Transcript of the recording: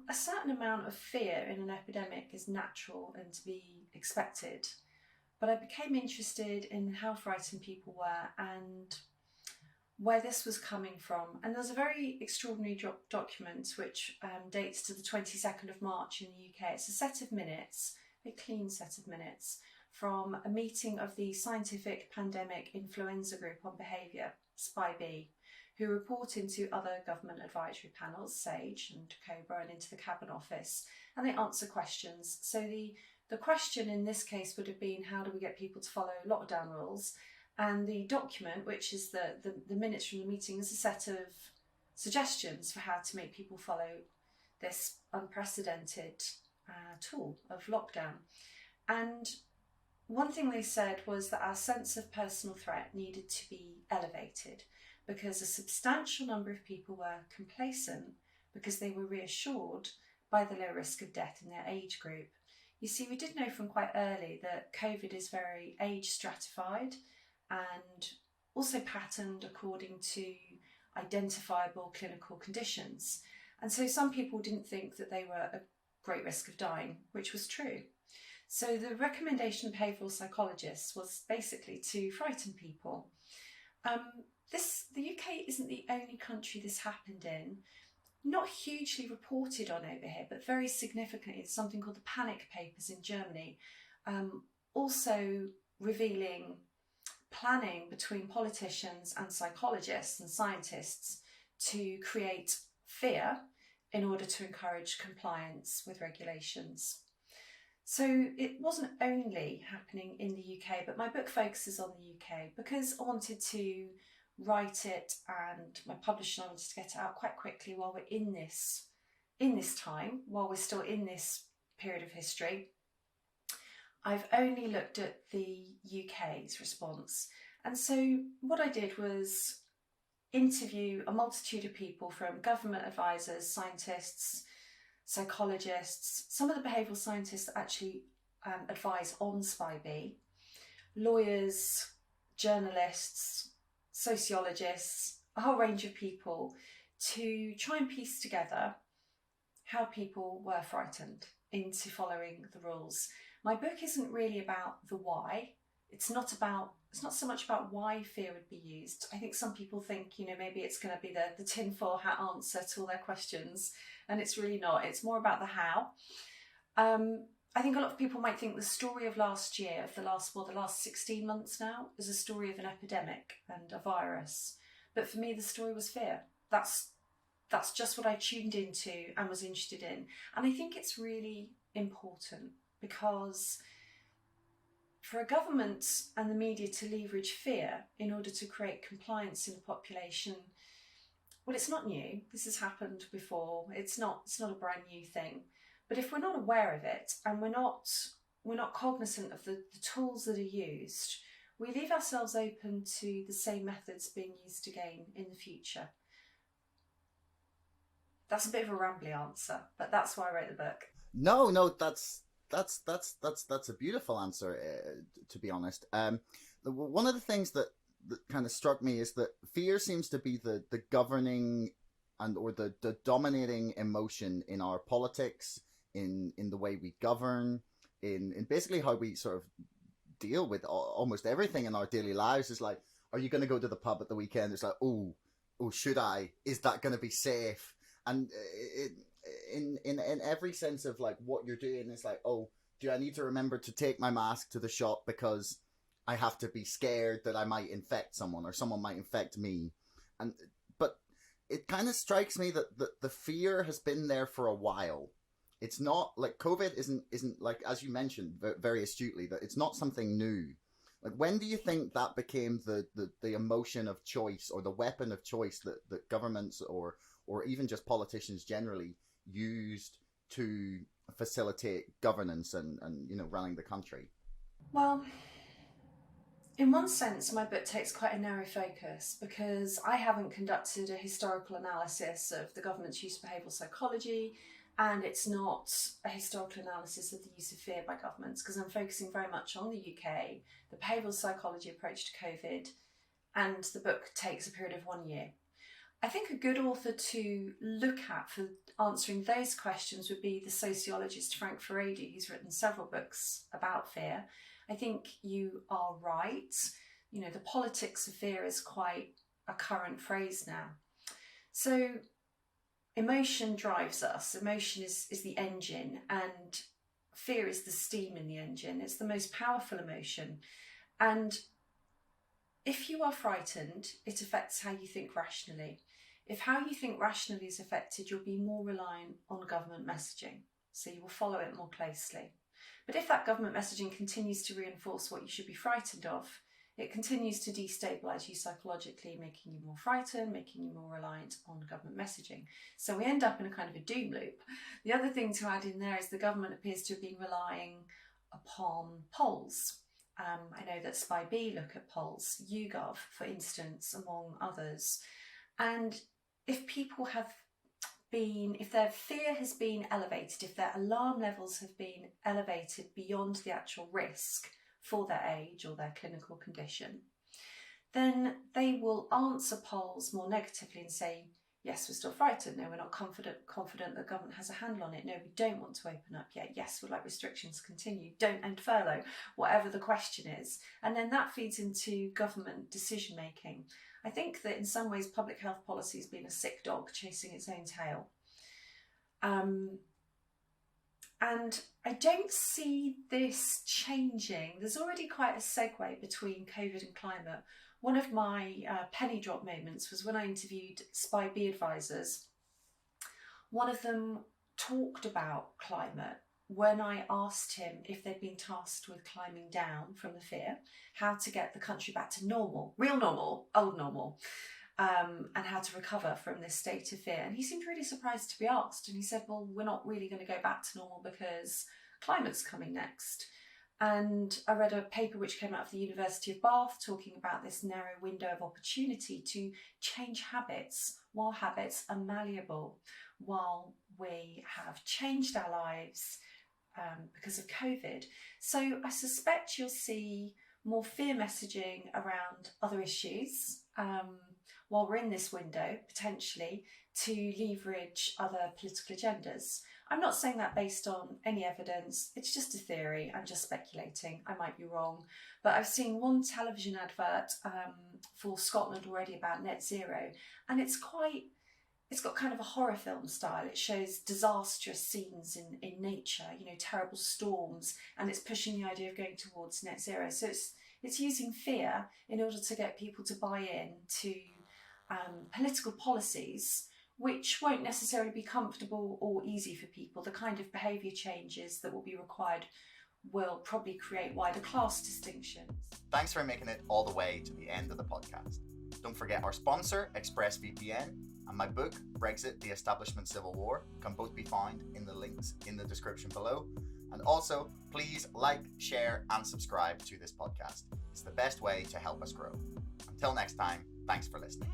A certain amount of fear in an epidemic is natural and to be expected, but I became interested in how frightened people were and where this was coming from. And there's a very extraordinary document which dates to the 22nd of March in the UK. It's a set of minutes, a clean set of minutes, from a meeting of the Scientific Pandemic Influenza Group on Behaviour, SPI-B, who report into other government advisory panels, SAGE and COBRA, and into the Cabinet Office, and they answer questions. So the question in this case would have been, how do we get people to follow lockdown rules? And the document, which is the minutes from the meeting, is a set of suggestions for how to make people follow this unprecedented tool of lockdown. And one thing they said was that our sense of personal threat needed to be elevated because a substantial number of people were complacent because they were reassured by the low risk of death in their age group. You see, we did know from quite early that COVID is very age stratified and also patterned according to identifiable clinical conditions. And so some people didn't think that they were at great risk of dying, which was true. So the recommendation of behavioural psychologists was basically to frighten people. The UK isn't the only country this happened in. Not hugely reported on over here, but very significantly, it's something called the Panic Papers in Germany, also revealing planning between politicians and psychologists and scientists to create fear in order to encourage compliance with regulations. So it wasn't only happening in the UK, but my book focuses on the UK because I wanted to write it, and my publisher and I wanted to get it out quite quickly while we're in this time, while we're still in this period of history. I've only looked at the UK's response. And so what I did was interview a multitude of people, from government advisors, scientists, psychologists, some of the behavioural scientists that actually advise on SPI-B, lawyers, journalists, sociologists, a whole range of people, to try and piece together how people were frightened into following the rules. My book isn't really about the why. It's not so much about why fear would be used. I think some people think, maybe it's going to be the tinfoil hat answer to all their questions, and it's really not. It's more about the how. I think a lot of people might think the story of last year, of the last 16 months now, is a story of an epidemic and a virus. But for me, the story was fear. That's just what I tuned into and was interested in. And I think it's really important because for a government and the media to leverage fear in order to create compliance in the population, well, it's not new. This has happened before. It's not a brand new thing. But if we're not aware of it and we're not cognizant of the tools that are used, we leave ourselves open to the same methods being used again in the future. That's a bit of a rambly answer, but that's why I wrote the book. No, that's a beautiful answer. To be honest, one of the things that kind of struck me is that fear seems to be the governing or the dominating emotion in our politics, in the way we govern, in basically how we sort of deal with almost everything in our daily lives. Is like, are you going to go to the pub at the weekend? It's like, oh, should I? Is that going to be safe? And in every sense of like what you're doing, it's like, oh, do I need to remember to take my mask to the shop because I have to be scared that I might infect someone or someone might infect me? But it kind of strikes me that the fear has been there for a while. It's not like COVID isn't like, as you mentioned very astutely, that it's not something new. Like, when do you think that became the emotion of choice, or the weapon of choice that governments or even just politicians generally used to facilitate governance and running the country? Well, in one sense, my book takes quite a narrow focus because I haven't conducted a historical analysis of the government's use of behavioural psychology, and it's not a historical analysis of the use of fear by governments, because I'm focusing very much on the UK, the behavioural psychology approach to COVID, and the book takes a period of 1 year. I think a good author to look at for answering those questions would be the sociologist Frank Furedi, who's written several books about fear. I think you are right. You know, the politics of fear is quite a current phrase now. So emotion drives us. Emotion is the engine, and fear is the steam in the engine. It's the most powerful emotion. And if you are frightened, it affects how you think rationally. If how you think rationally is affected, you'll be more reliant on government messaging, so you will follow it more closely. But if that government messaging continues to reinforce what you should be frightened of, it continues to destabilise you psychologically, making you more frightened, making you more reliant on government messaging. So we end up in a kind of a doom loop. The other thing to add in there is the government appears to have been relying upon polls. I know that SPI-B look at polls, YouGov, for instance, among others. And if people have been, if their fear has been elevated, if their alarm levels have been elevated beyond the actual risk for their age or their clinical condition, then they will answer polls more negatively and say, yes, we're still frightened. No, we're not confident the government has a handle on it. No, we don't want to open up yet. Yes, we'd like restrictions to continue. Don't end furlough, whatever the question is. And then that feeds into government decision making. I think that in some ways public health policy has been a sick dog chasing its own tail. And I don't see this changing. There's already quite a segue between COVID and climate. One of my penny drop moments was when I interviewed SPI-B advisors. One of them talked about climate when I asked him if they'd been tasked with climbing down from the fear, how to get the country back to normal, real normal, old normal, and how to recover from this state of fear. And he seemed really surprised to be asked. And he said, well, we're not really going to go back to normal because climate's coming next. And I read a paper which came out of the University of Bath talking about this narrow window of opportunity to change habits while habits are malleable, while we have changed our lives because of COVID. So I suspect you'll see more fear messaging around other issues while we're in this window, potentially, to leverage other political agendas. I'm not saying that based on any evidence, it's just a theory, I'm just speculating, I might be wrong. But I've seen one television advert for Scotland already about net zero, and it's got kind of a horror film style. It shows disastrous scenes in nature, you know, terrible storms, and it's pushing the idea of going towards net zero. So it's using fear in order to get people to buy in to political policies which won't necessarily be comfortable or easy for people. The kind of behaviour changes that will be required will probably create wider class distinctions. Thanks for making it all the way to the end of the podcast. Don't forget our sponsor, ExpressVPN, and my book, Brexit, The Establishment Civil War, can both be found in the links in the description below. And also, please like, share, and subscribe to this podcast. It's the best way to help us grow. Until next time, thanks for listening.